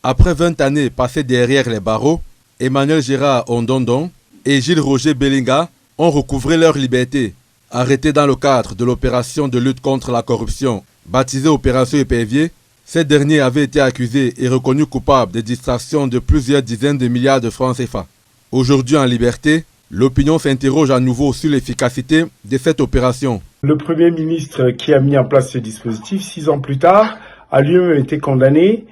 Après 20 années passées derrière les barreaux, Emmanuel Gérard Ondondon et Gilles Roger Bellinga ont recouvré leur liberté. Arrêtés dans le cadre de l'opération de lutte contre la corruption, baptisée Opération Épervier, ces derniers avaient été accusés et reconnus coupables de distraction de plusieurs dizaines de milliards de francs CFA. Aujourd'hui en liberté, l'opinion s'interroge à nouveau sur l'efficacité de cette opération. Le Premier ministre qui a mis en place ce dispositif, 6 ans plus tard, a lui-même été condamné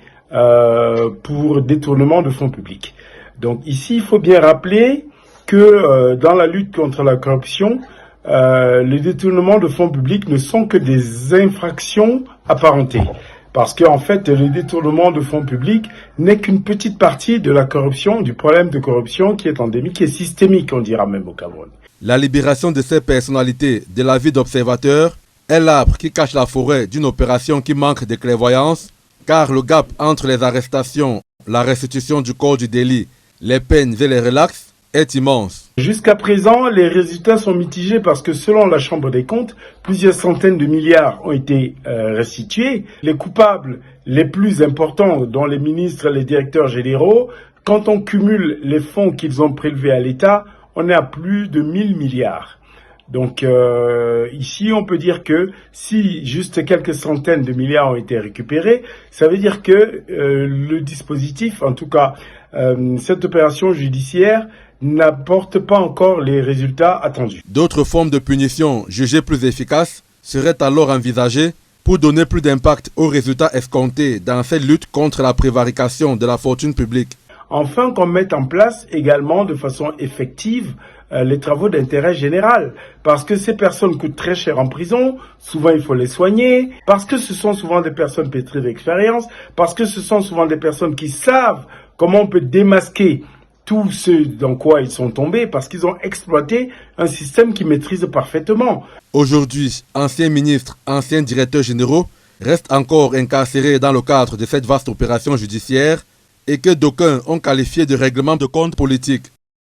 pour détournement de fonds publics. Donc ici, il faut bien rappeler que dans la lutte contre la corruption, les détournements de fonds publics ne sont que des infractions apparentées. Parce qu'en fait, le détournement de fonds publics n'est qu'une petite partie de la corruption, du problème de corruption qui est endémique et systémique, on dira même au Cameroun. La libération de ces personnalités de la vie d'observateurs est l'arbre qui cache la forêt d'une opération qui manque de clairvoyance, car le gap entre les arrestations, la restitution du corps du délit, les peines et les relax est immense. Jusqu'à présent, les résultats sont mitigés parce que selon la Chambre des comptes, plusieurs centaines de milliards ont été restitués. Les coupables les plus importants, dont les ministres et les directeurs généraux, quand on cumule les fonds qu'ils ont prélevés à l'État, on est à plus de 1000 milliards. Donc ici, on peut dire que si juste quelques centaines de milliards ont été récupérés, ça veut dire que le dispositif, en tout cas cette opération judiciaire, n'apporte pas encore les résultats attendus. D'autres formes de punition jugées plus efficaces seraient alors envisagées pour donner plus d'impact aux résultats escomptés dans cette lutte contre la prévarication de la fortune publique. Enfin, qu'on mette en place également de façon effective les travaux d'intérêt général. Parce que ces personnes coûtent très cher en prison, souvent il faut les soigner, parce que ce sont souvent des personnes pétries d'expérience, parce que ce sont souvent des personnes qui savent comment on peut démasquer tout ce dans quoi ils sont tombés, parce qu'ils ont exploité un système qu'ils maîtrisent parfaitement. Aujourd'hui, anciens ministres, anciens directeurs généraux restent encore incarcérés dans le cadre de cette vaste opération judiciaire et que d'aucuns ont qualifié de règlement de compte politique.